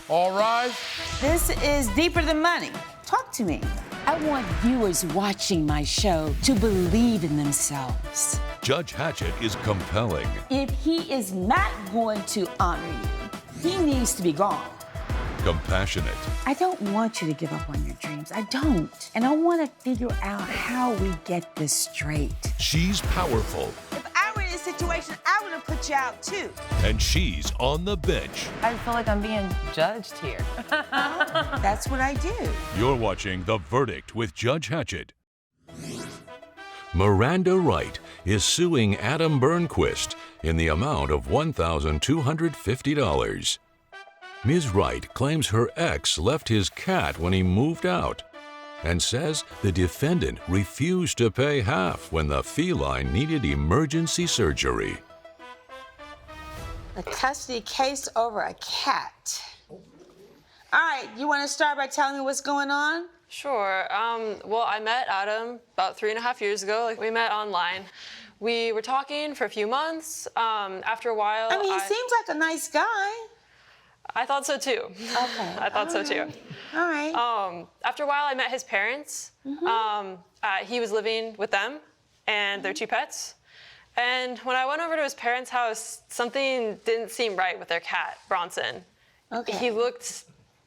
All rise. This is Deeper Than Money. Talk to me. I want viewers watching my show to believe in themselves. Judge Hatchett is compelling. If he is not going to honor you, he needs to be gone. Compassionate. I don't want you to give up on your dreams. I don't. And I want to figure out how we get this straight. She's powerful. If I were in this situation, I would have put you out too. And she's on the bench. I feel like I'm being judged here. That's what I do. You're watching The Verdict with Judge Hatchett. Miranda Wright is suing Adam Burnquist in the amount of $1,250. Ms. Wright claims her ex left his cat when he moved out and says the defendant refused to pay half when the feline needed emergency surgery. A custody case over a cat. All right, you want to start by telling me what's going on? Sure. Well, I met Adam about 3.5 years ago. We met online. We were talking for a few months. After a while, I mean, he seems like a nice guy. I thought so too. Okay. I thought so too. All right. After a while, I met his parents. He was living with them and their 2 pets. And when I went over to his parents' house, something didn't seem right with their cat, Bronson. Okay. He looked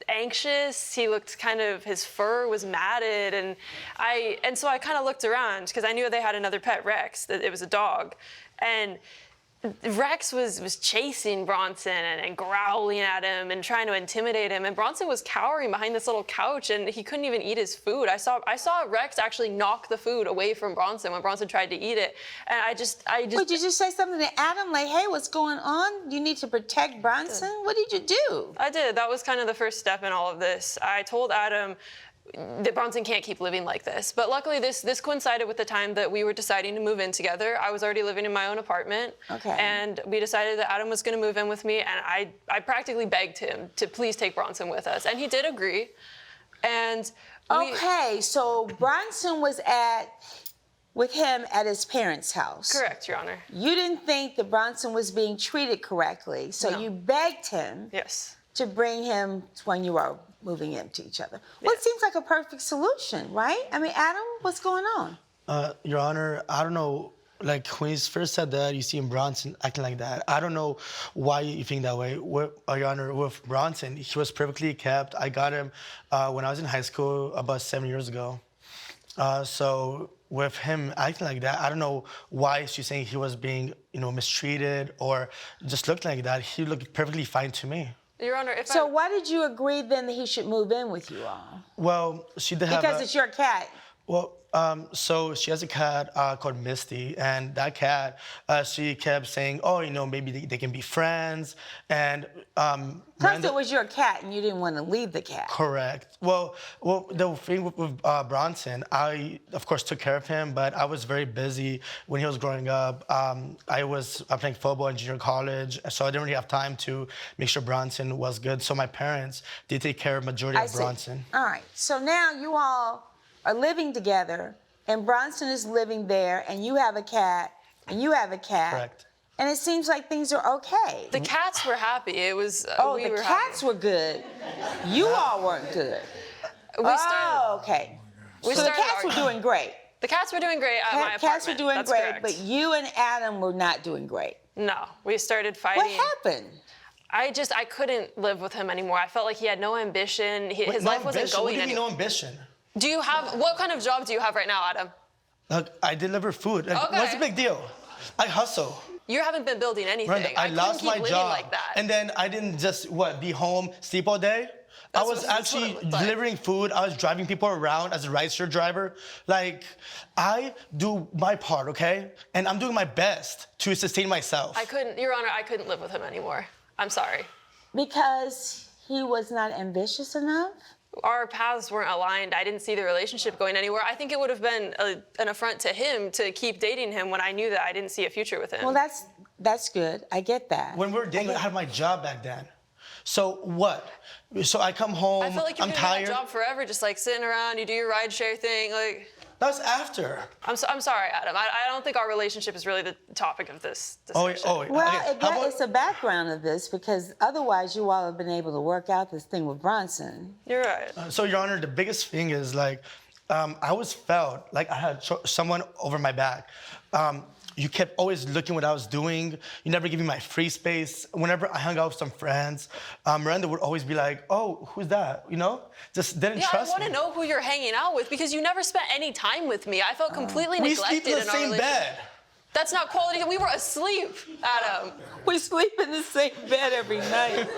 anxious. He looked his fur was matted, and so I kind of looked around because I knew they had another pet, Rex. That it was a dog, and Rex was chasing Bronson and growling at him and trying to intimidate him, and Bronson was cowering behind this little couch, and he couldn't even eat his food. I saw Rex actually knock the food away from Bronson when Bronson tried to eat it, and I just. Wait, did you say something to Adam like, "Hey, what's going on? You need to protect Bronson"? What did you do? I did. That was kind of the first step in all of this. I told Adam that Bronson can't keep living like this. But luckily, this coincided with the time that we were deciding to move in together. I was already living in my own apartment. Okay. And we decided that Adam was going to move in with me, and I practically begged him to please take Bronson with us. And he did agree. And Okay, so Bronson was with him at his parents' house. Correct, Your Honor. You didn't think that Bronson was being treated correctly, so No. you begged him Yes. to bring him when you were moving into each other. Well, it seems like a perfect solution, right? I mean, Adam, what's going on? Your Honor, I don't know, like when you first said that, you see Bronson acting like that. I don't know why you think that way. Your Honor, with Bronson, he was perfectly kept. I got him when I was in high school about 7 years ago. So with him acting like that, I don't know why she's saying he was being, mistreated or just looked like that. He looked perfectly fine to me. Your Honor, So why did you agree then that he should move in with you all? Well, she did have Because it's your cat. Well, so she has a cat called Misty, and that cat, she kept saying, oh, maybe they can be friends, and Plus it was your cat and you didn't want to leave the cat. Correct. Well, the thing with Bronson, I, of course, took care of him, but I was very busy when he was growing up. I was playing football in junior college, so I didn't really have time to make sure Bronson was good. So my parents did take care of majority of Bronson. All right, so now you all are living together, and Bronson is living there, and you have a cat, and you have a cat. Correct. And it seems like things are okay. the cats were happy. It was. The cats were good. You all weren't good. Okay. So the cats were doing great. The cats were doing great at my apartment. Cats were doing That's great, correct. but you and Adam were not doing great. No, we started fighting. What happened? I couldn't live with him anymore. I felt like he had no ambition. His life wasn't going What do you mean anywhere. no ambition? What kind of job do you have right now, Adam? Look, I deliver food. Like, Okay. What's the big deal? I hustle. You haven't been building anything. Miranda, I lost couldn't my keep job. living like that. And then I didn't just, be home, sleep all day? I was that's actually what it looked like. delivering food. I was driving people around as a rideshare driver. Like, I do my part, okay? And I'm doing my best to sustain myself. Your Honor, I couldn't live with him anymore. I'm sorry. Because he was not ambitious enough? Our paths weren't aligned. I didn't see the relationship going anywhere. I think it would have been an affront to him to keep dating him when I knew that I didn't see a future with him. Well, that's good. I get that. When we were dating, I had my job back then. So what? So I come home, I felt like you were I'm doing tired. that job forever, just like sitting around, you do your rideshare thing, like. That was after. I'm sorry, Adam. I don't think our relationship is really the topic of this discussion. Well, Okay. it's a background of this because otherwise you all have been able to work out this thing with Bronson. You're right. So, Your Honor, the biggest thing is like, I always felt like I had someone over my back. You kept always looking what I was doing. You never give me my free space. Whenever I hung out with some friends, Miranda would always be like, "Oh, who's that?" You know, just didn't trust me. I want to know who you're hanging out with because you never spent any time with me. I felt completely neglected We sleep in the our same relationship. bed. That's not quality. We were asleep, Adam. We sleep in the same bed every night.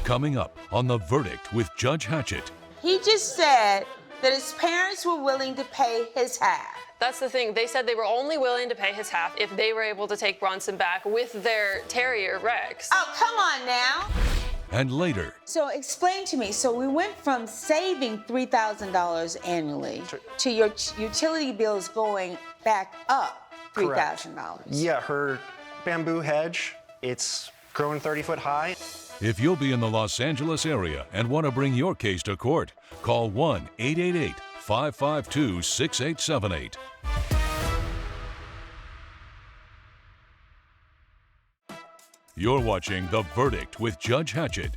Coming up on The Verdict with Judge Hatchett. He just said that his parents were willing to pay his half. That's the thing. They said they were only willing to pay his half if they were able to take Bronson back with their terrier, Rex. Oh, come on now. And later, So explain to me. So we went from saving $3,000 annually to your utility bills going back up $3,000. Yeah, her bamboo hedge, it's grown 30 foot high. if you'll be in the Los Angeles area and want to bring your case to court, call 1-888-552-6878. You're watching The Verdict with Judge Hatchett.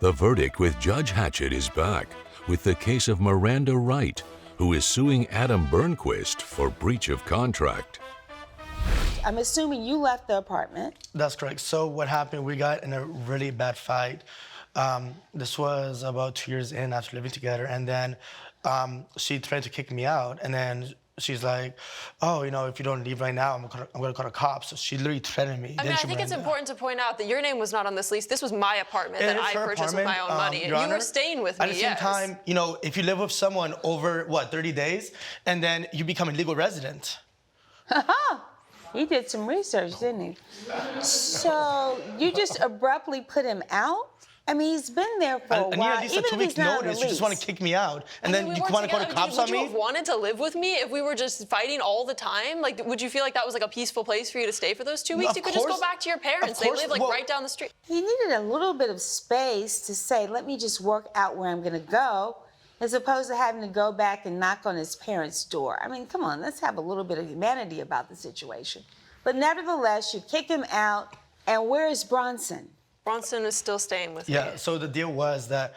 The Verdict with Judge Hatchett is back with the case of Miranda Wright, who is suing Adam Burnquist for breach of contract. I'm assuming you left the apartment. That's correct. So what happened, we got in a really bad fight. This was about 2 years in after living together. And then she tried to kick me out. And then she's like, oh, you know, if you don't leave right now, I'm gonna call the cops. So she literally threatened me. I mean, I think it's important to point out that your name was not on this lease. This was my apartment that I purchased with my own money. And you were staying with me, At the same time, you know, if you live with someone over, 30 days, and then you become a legal resident. He did some research, didn't he? So you just abruptly put him out? I mean, he's been there for a And while. at least a Even 2 if weeks he's not on the notice, you just want to lease. kick me out, and then you want to call the cops on Would you me? have wanted to live with me if we were just fighting all the time? Like, would you feel like that was like a peaceful place for you to stay for those 2 weeks? Of You could just go course. back to your parents. Of They course. live like Well- right down the street. He needed a little bit of space to say, let me just work out where I'm gonna go, as opposed to having to go back and knock on his parents' door. I mean, come on, let's have a little bit of humanity about the situation. But nevertheless, you kick him out, and where is Bronson? Bronson is still staying with me. Yeah, so the deal was that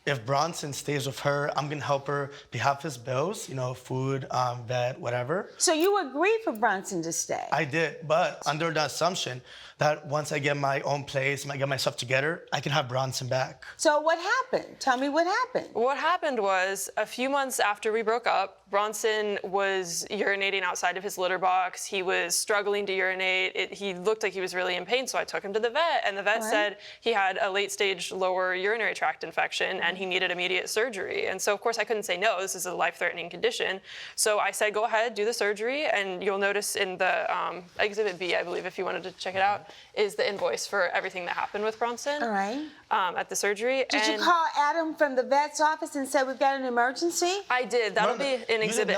if Bronson stays with her, I'm gonna help her pay half his bills, you know, food, vet, whatever. So you agreed for Bronson to stay? I did, but under the assumption that once I get my own place, I get myself together, I can have Bronson back. So what happened? Tell me what happened. What happened was a few months after we broke up, Bronson was urinating outside of his litter box. He was struggling to urinate. He looked like he was really in pain, so I took him to the vet, and the vet said he had a late-stage lower urinary tract infection and he needed immediate surgery. And so, of course, I couldn't say no. This is a life-threatening condition. So I said, go ahead, do the surgery, and you'll notice in the Exhibit B, I believe, if you wanted to check it out, is the invoice for everything that happened with Bronson. All right. At the surgery. Did you call Adam from the vet's office and say we've got an emergency? I did. That'll be in You did Exhibit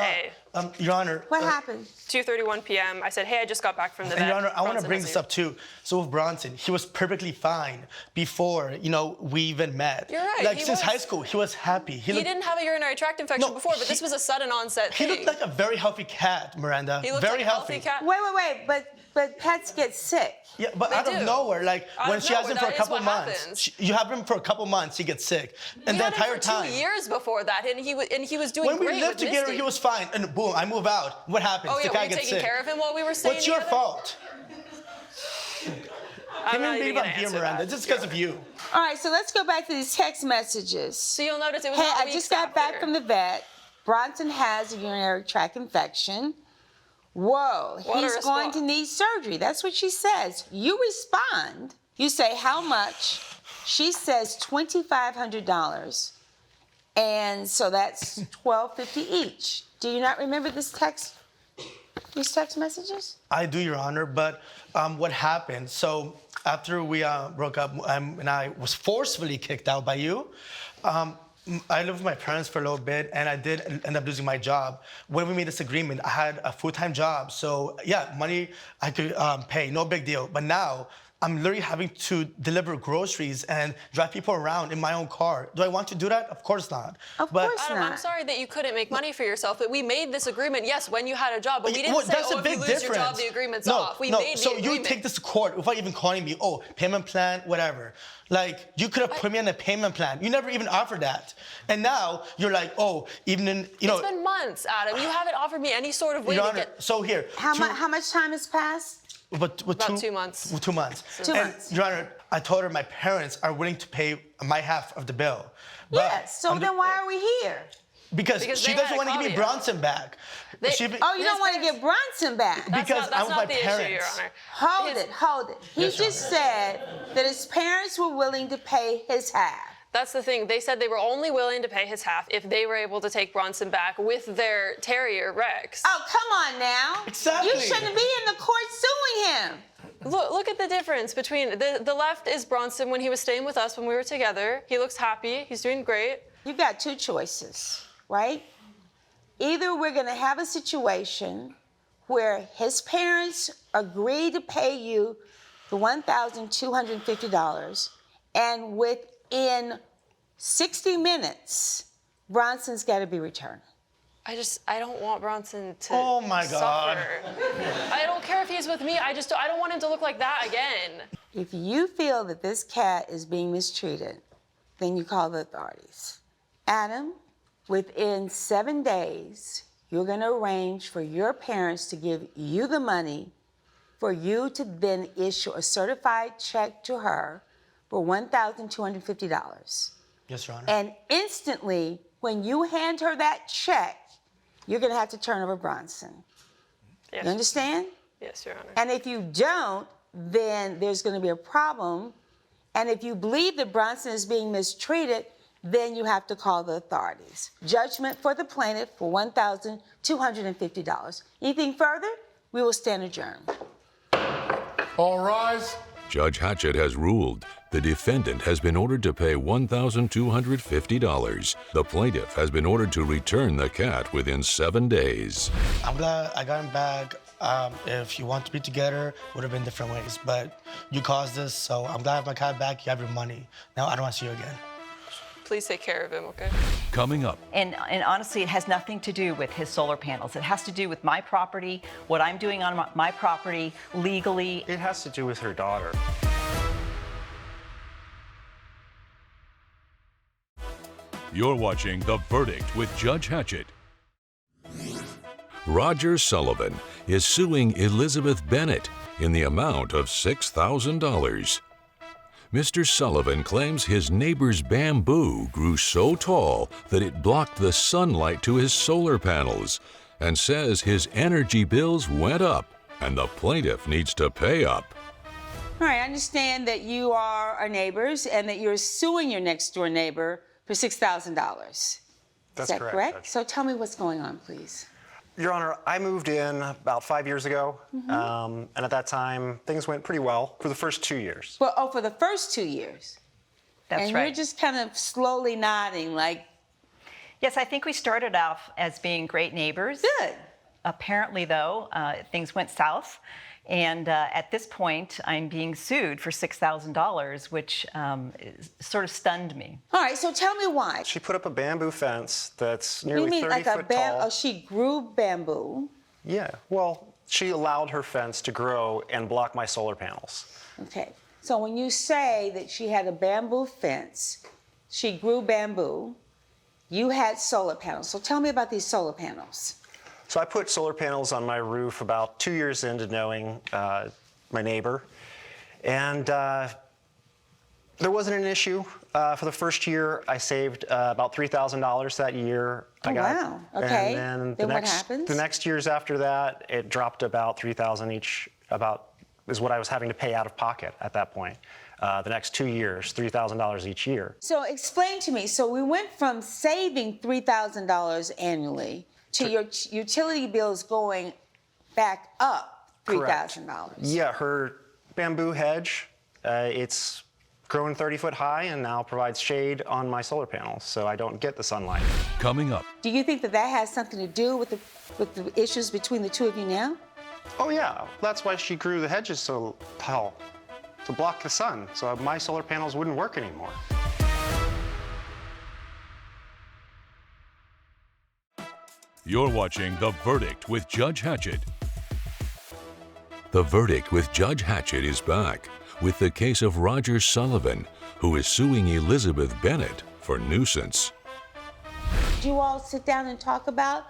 not. A. Your Honor. What happened? 2:31 p.m. I said, hey, I just got back from the vet. And Your Honor, I want to Bronson bring has this a- up too. So with Bronson, he was perfectly fine before, you know, we even met. You're right, Like he since was. high school, he was happy. He looked, didn't have a urinary tract infection No, before, but this was a sudden onset He thing. looked like a very healthy cat, Miranda. He looked very like a healthy cat. Wait, but pets get sick. Yeah, but They out do. of nowhere, like Out when of she has him for nowhere, a that is couple what months, happens. you have him for a couple months, he gets sick, and We the had him entire for time. 2 years before that, and he was doing When we great lived with together, Misty. he was fine, and boom, I move out. What happens? Oh the yeah, guy were you gets taking sick. care of him while we were staying What's your together? fault? I'm not Can't even believe gonna I'm here, answer Miranda, that. just because of you. All right, so let's go back to these text messages. So you'll notice it was Hey, not I weeks just got after. back from the vet. Bronson has a urinary tract infection. Whoa, What a he's going response. to need surgery. That's what she says. You respond. You say, how much? She says $2,500. And so that's $1,250 each. Do you not remember these text messages? I do, Your Honor, but what happened? So after we broke up and I was forcefully kicked out by you, I lived with my parents for a little bit, and I did end up losing my job. When we made this agreement, I had a full-time job, so yeah, money I could pay, no big deal. But now I'm literally having to deliver groceries and drive people around in my own car. Do I want to do that? Of course not. Of course Adam, I'm sorry that you couldn't make money for yourself, but we made this agreement, yes, when you had a job, but we didn't say, that's oh, a if big you lose difference. your job, the agreement's no, off. We no. made the So agreement. you take this to court without even calling me, oh, payment plan, whatever. Like, you could have put me on a payment plan. You never even offered that. And now you're like, oh, even in, you know. It's been months, Adam. You haven't offered me any sort of way Your to Honor, get... so here. How much time has passed? About 2 months. 2 months. 2 And, months. Your Honor, I told her my parents are willing to pay my half of the bill. But Yes, so then why are we here? Because Because she they doesn't had a want to give me caveat. Bronson back. They- Oh, you don't want to get Bronson back? Because that's I'm with my not the issue, Your parents. Honor. Hold it. He Yes, Your just said that his parents were willing to pay his half. That's the thing. They said they were only willing to pay his half if they were able to take Bronson back with their terrier, Rex. Oh, come on now. Exactly. You shouldn't be in the court suing him. Look at the difference between the left is Bronson when he was staying with us when we were together. He looks happy. He's doing great. You got two choices, right? Either we're going to have a situation where his parents agree to pay you the $1,250, and within 60 minutes, Bronson's got to be returned. I don't want Bronson to Oh, my God. suffer. I don't care if he's with me. I don't want him to look like that again. If you feel that this cat is being mistreated, then you call the authorities. Adam, within 7 days, you're going to arrange for your parents to give you the money for you to then issue a certified check to her for $1,250. Yes, Your Honor. And instantly, when you hand her that check, you're going to have to turn over Bronson. Yes. You understand? Yes, Your Honor. And if you don't, then there's going to be a problem. And if you believe that Bronson is being mistreated, then you have to call the authorities. Judgment for the plaintiff for $1,250. Anything further? We will stand adjourned. All rise. Judge Hatchett has ruled the defendant has been ordered to pay $1,250. The plaintiff has been ordered to return the cat within 7 days. I'm glad I got him back. If you want to be together, would have been different ways. But you caused this, so I'm glad I have my cat back. You have your money. Now I don't want to see you again. Please take care of him, okay? Coming up, And honestly, it has nothing to do with his solar panels. It has to do with my property, what I'm doing on my property legally. It has to do with her daughter. you're watching The Verdict with Judge Hatchett. Roger Sullivan is suing Elizabeth Bennett in the amount of $6,000. Mr. Sullivan claims his neighbor's bamboo grew so tall that it blocked the sunlight to his solar panels, and says his energy bills went up and the plaintiff needs to pay up. All right, I understand that you are our neighbors and that you're suing your next door neighbor for $6,000. That's Is that correct, Judge. So tell me what's going on, please. Your Honor, I moved in about 5 years ago, and at that time, things went pretty well for the first 2 years. Well, for the first 2 years. That's and right. you're just kind of slowly nodding like, Yes, I think we started off as being great neighbors. good. Apparently, though, things went south. And at this point, I'm being sued for $6,000, which sort of stunned me. All right, so tell me why. She put up a bamboo fence that's You nearly mean 30 like a foot tall. Oh, she grew bamboo. Yeah, well, she allowed her fence to grow and block my solar panels. Okay, so when you say that she had a bamboo fence, she grew bamboo, you had solar panels. So tell me about these solar panels. So I put solar panels on my roof about 2 years into knowing my neighbor. And there wasn't an issue. For the first year, I saved about $3,000 that year. Oh, wow. Okay. And Then then what happens? the next years after that, it dropped about $3,000 each, is what I was having to pay out of pocket at that point. The next 2 years, $3,000 each year. So explain to me, so we went from saving $3,000 annually to your utility bills going back up $3,000. Yeah, her bamboo hedge, it's grown 30 foot high and now provides shade on my solar panels, so I don't get the sunlight. Coming up, Do you think that that has something to do with the issues between the two of you now? Oh yeah, that's why she grew the hedges so tall. to block the sun so my solar panels wouldn't work anymore. You're watching The Verdict with Judge Hatchett. The Verdict with Judge Hatchett is back with the case of Roger Sullivan, who is suing Elizabeth Bennett for nuisance. Did you all sit down and talk about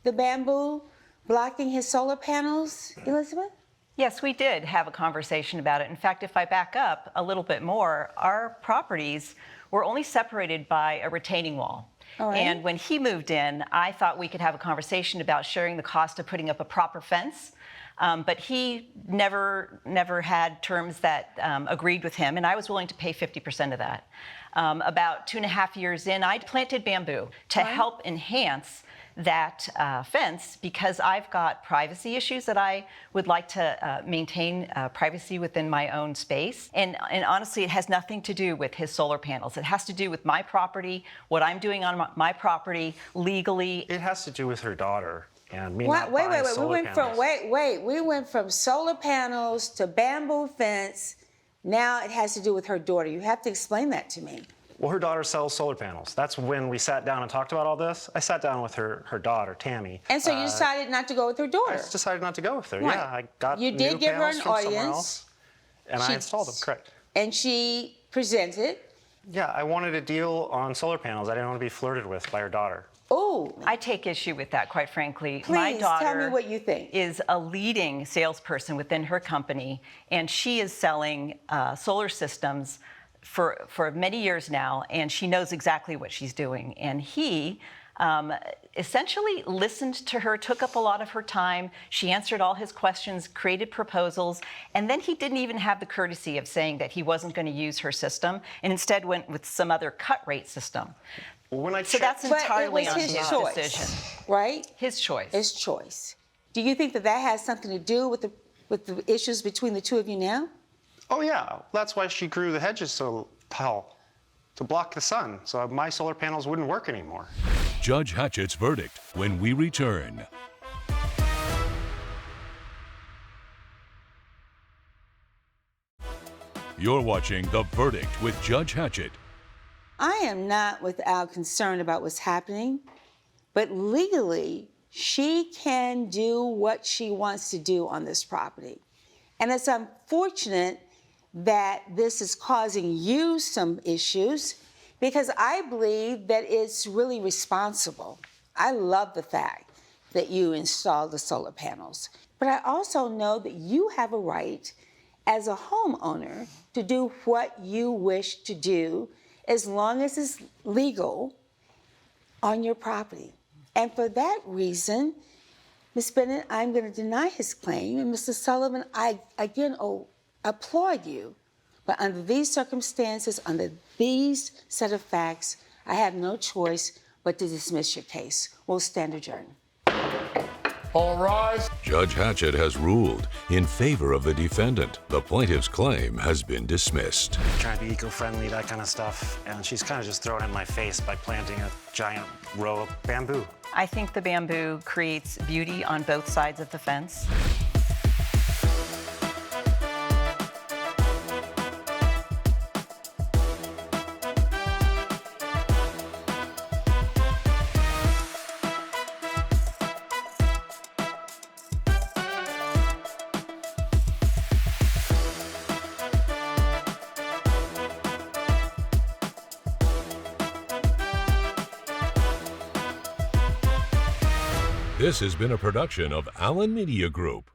the bamboo blocking his solar panels, Elizabeth? Yes, we did have a conversation about it. In fact, if I back up a little bit more, our properties were only separated by a retaining wall. All right. And when he moved in, I thought we could have a conversation about sharing the cost of putting up a proper fence. But he never had terms that agreed with him, and I was willing to pay 50% of that. About 2.5 years in, I planted bamboo to help enhance that fence because I've got privacy issues that I would like to maintain privacy within my own space. And honestly, it has nothing to do with his solar panels. It has to do with my property, what I'm doing on my property legally. It has to do with her daughter and me Wait. not buying solar We went panels. we went from solar panels to bamboo fence. Now it has to do with her daughter. You have to explain that to me. Well, her daughter sells solar panels. That's when we sat down and talked about all this. I sat down with her daughter, Tammy. And so you decided not to go with her daughter. I just decided not to go with her. Right. Yeah, I got You did new give her panels an from somewhere audience. else, and I She- installed them, correct. And she presented. Yeah, I wanted a deal on solar panels. I didn't want to be flirted with by her daughter. Oh, I take issue with that, quite frankly. My please daughter tell me what you think. is a leading salesperson within her company, and she is selling solar systems for many years now, and she knows exactly what she's doing. And he essentially listened to her, took up a lot of her time. She answered all his questions, created proposals, and then he didn't even have the courtesy of saying that he wasn't going to use her system, and instead went with some other cut rate system. When I So checked, that's But it entirely was on his his choice, decision. right? His choice. His choice. Do you think that that has something to do with the issues between the two of you now? oh yeah, that's why she grew the hedges so tall, to block the sun so my solar panels wouldn't work anymore. Judge Hatchett's verdict when we return. You're watching The Verdict with Judge Hatchett. I am not without concern about what's happening, but legally, she can do what she wants to do on this property. And it's unfortunate that this is causing you some issues because I believe that it's really responsible. I love the fact that you installed the solar panels, but I also know that you have a right as a homeowner to do what you wish to do as long as it's legal on your property. And for that reason, Ms. Bennett, I'm going to deny his claim. And Mr. Sullivan, I again applaud you. But under these circumstances, under these set of facts, I have no choice but to dismiss your case. We'll stand adjourned. All rise. Judge Hatchett has ruled in favor of the defendant. The plaintiff's claim has been dismissed. Trying to be eco-friendly, that kind of stuff, and she's kind of just throwing it in my face by planting a giant row of bamboo. I think the bamboo creates beauty on both sides of the fence. This has been a production of Allen Media Group.